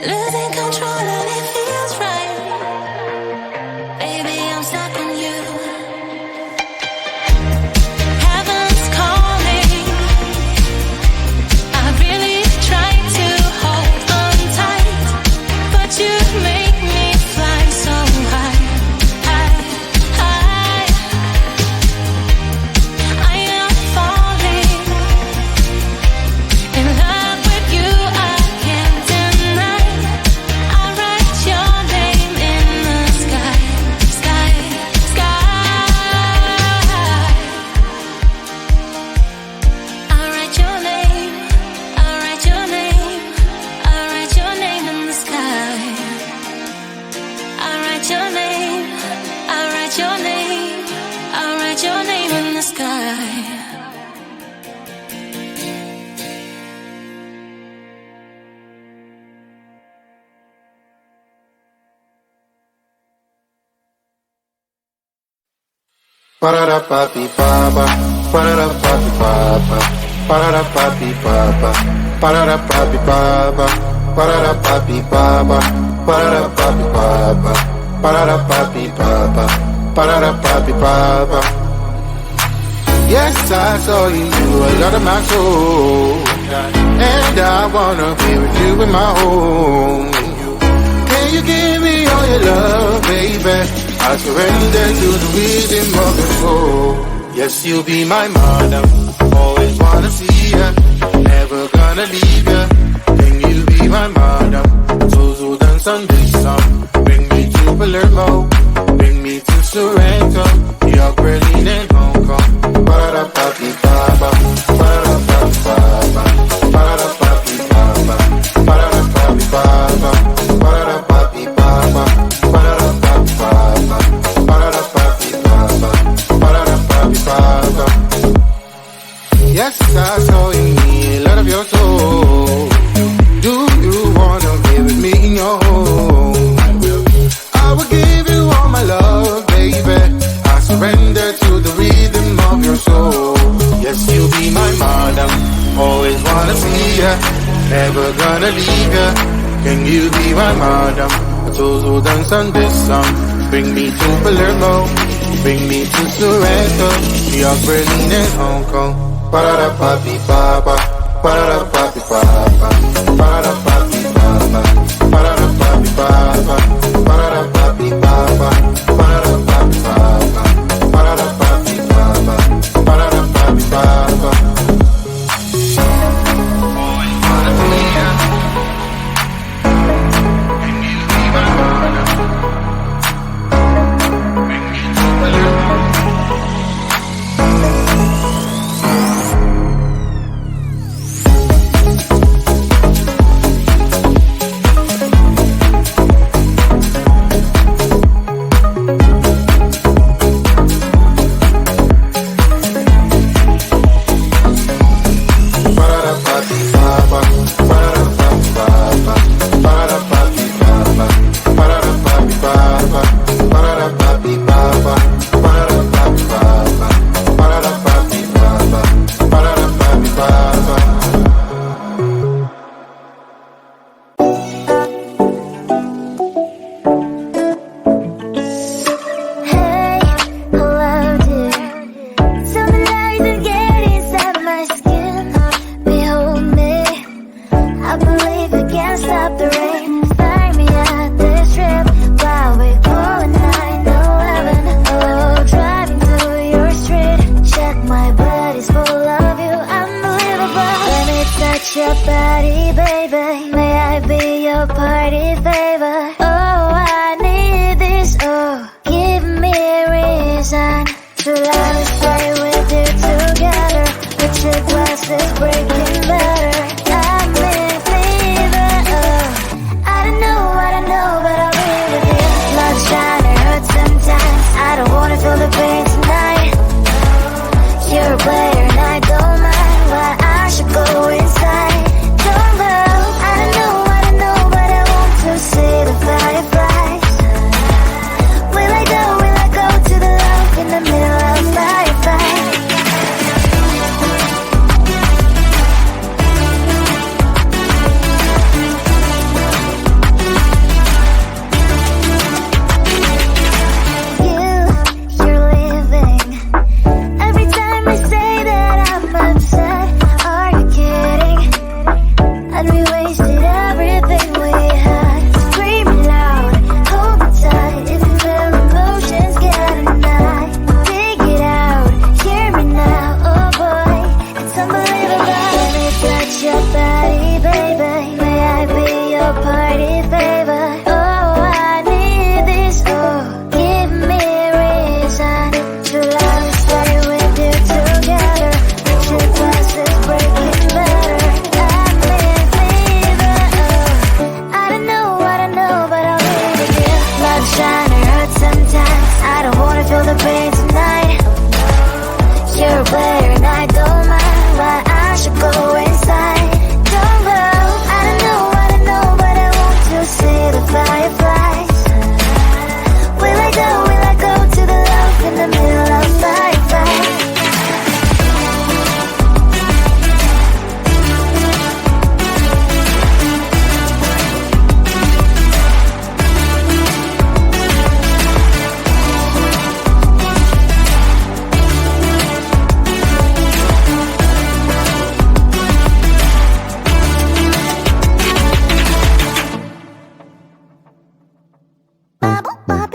losing control and it feels right. Baby, I'm stuck on you. Heaven's calling. I really try to hold on tight, but you make me fly so high, high, high. I am falling in love with you. I can't deny. I write your name in the sky, sky, sky. I write your name. I write your name. I write your name in the sky. I write your name. I write your name. I write your name in the sky. Ba-da-da-ba-dee-ba-ba, ba-da-da-ba-dee-ba-ba, ba-da-da-ba-dee-ba-ba, ba-da-da-ba-dee-ba-ba, ba-da-da-ba-dee-ba-ba, ba-da-da-ba-dee-ba-ba, ba-da-da-ba-dee-ba-ba, ba-da-da-ba-dee-ba-ba. Yes, I saw you a lot of my soul, and I wanna be with you in my home. Can you give me all your love, baby? I surrender to the rhythm of your soul. Yes, you'll be my madam. Always wanna see ya, never gonna leave ya. Can you be my madam? So dance on this song. Bring me to Palermo, bring me to Sorrento, New York, Berlin, and Hong Kong. Ba-da-da-ba-dee-ba-ba, ba-da-da-ba-dee-ba-ba, ba-da-da-ba-dee-ba-ba, ba-da-da-ba-dee-ba-ba, ba-da-da-ba-dee-ba-ba, ba-da-da-ba-dee-ba-ba, ba-da-da-ba-dee-ba-ba, ba-da-da-ba-dee-ba-ba. Yes, I saw in me a lot of your soul. Do you wanna be with me in your home? I will give you all my love, baby. I surrender to the rhythm of your soul. Yes, you'll be my madam. Always wanna see ya, never gonna leave ya. Can you be my madam? So dance on this song. Bring me to Palermo, bring me to Sorrento, New York, Berlin, and Hong Kong. Ba-da-da-ba-dee-ba-ba, ba-da-da-ba-dee-ba-ba, ba-da-da-ba-dee-ba-ba, ba-da-da-ba-dee-ba-ba, ba-da-da-ba-dee-ba-ba, ba-da-da-ba-dee-ba-ba, ba-da-da-ba-dee-ba-ba, ba-da-da-ba-dee-ba-ba. Always wanna see ya. Can you be my madam? Bring me to Palermo. Your body, baby. May I be your party favor? Oh, I need this. Oh, give me a reason to let me stay with you together. With your glasses breaking better. I'm in fever. Oh, I don't know, but I'll be with you. Love shine, it hurts sometimes. I don't wanna feel the pain tonight. You're a player and I don't mind. Why I should go inside. Don't know, I don't know, but I want to see the fact.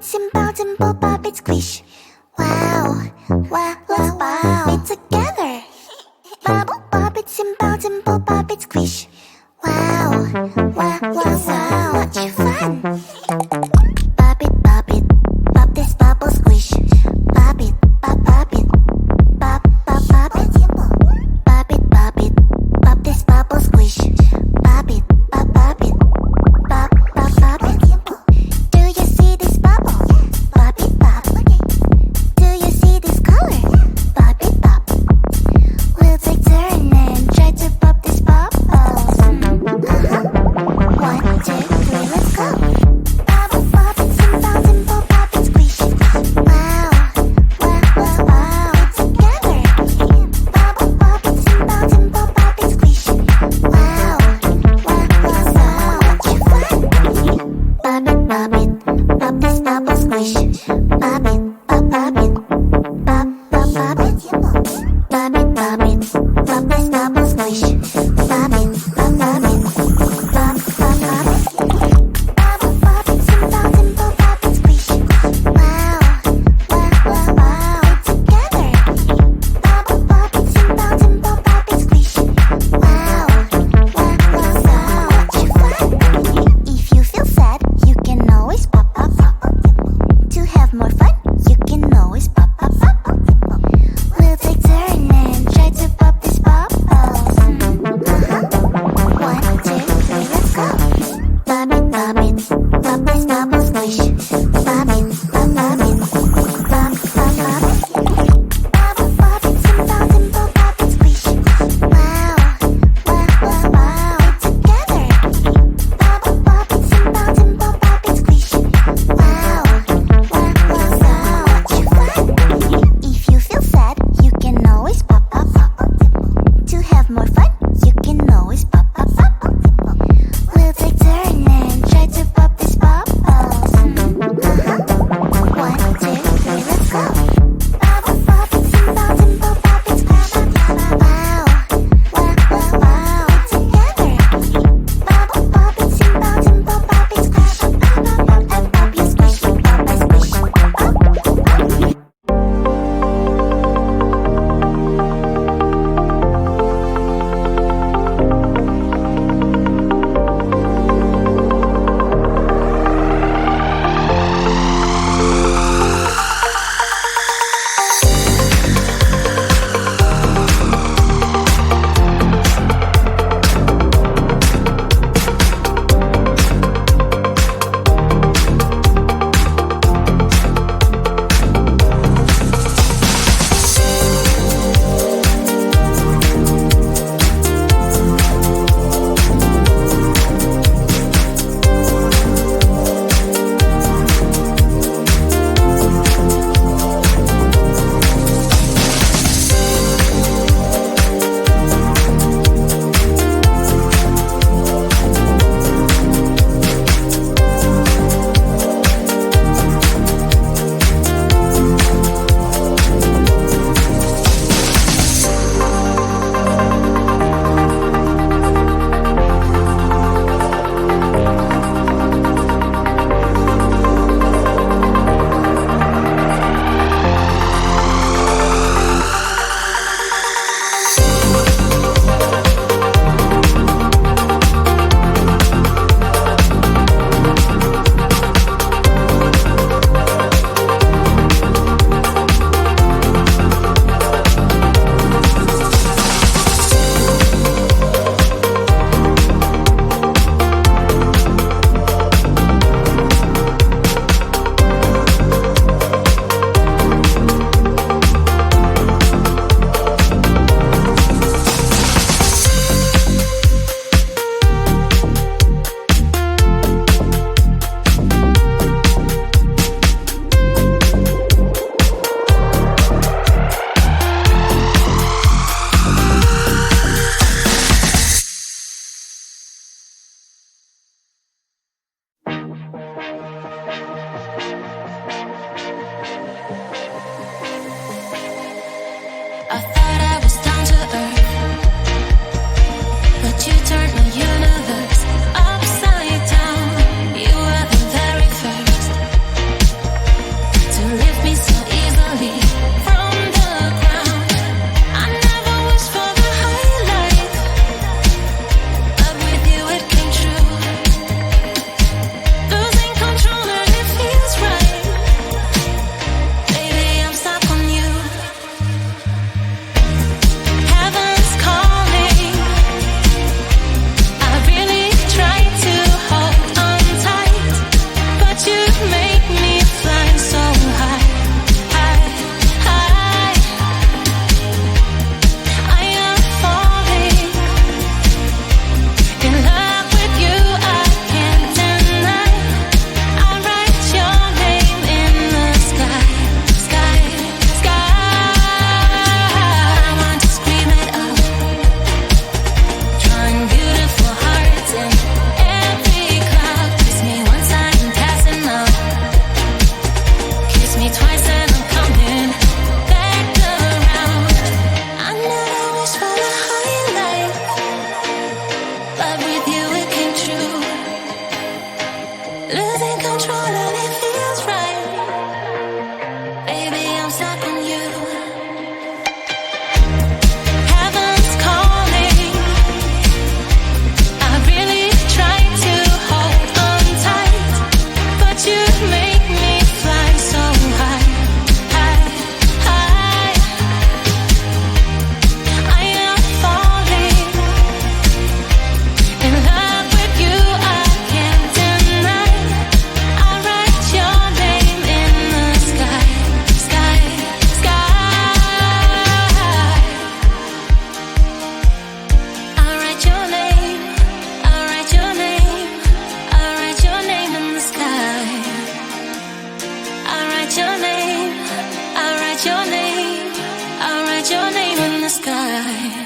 it, simple, simple, pop it, squish. Wow, wow, wow, wow. Pop it together. Bubble, pop it, simple, simple, pop it, squish. Wow, wow, wow, wow. Much fun. Pop it, pop this bubble, squish. Pop it, pop it, pop, pop, pop it. Pop it, pop this bubble, squish. Pop it, pop it, pop, pop, pop it. Do you see this bubble? Pop it, pop. Do you see this color? Pop it, pop. We'll take turn and try to pop this bubble. control and it feels right. Baby, I'm stuck on you. Heaven's calling. I really try to hold on tight, but you make me fly so high, high, high. I am falling in love with you, I can't deny. I write your name in the sky, sky, sky. I write your name, I write your name, I write your name in the sky. I write your name, I write your name, I write your name in the sky.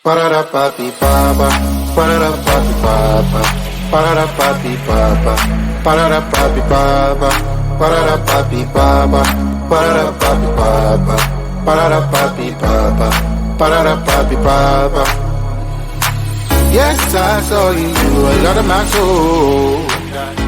Ba-da-da-ba-dee-ba-ba, ba-da-da-ba-dee-ba-ba, ba-da-da-ba-dee-ba-ba, ba-da-da-ba-dee-ba-ba, ba-da-da-ba-dee-ba-ba, ba-da-da-ba-dee-ba-ba, ba-da-da-ba-dee-ba-ba, ba-da-da-ba-dee-ba-ba. Yes, I saw you, a lot of my soul.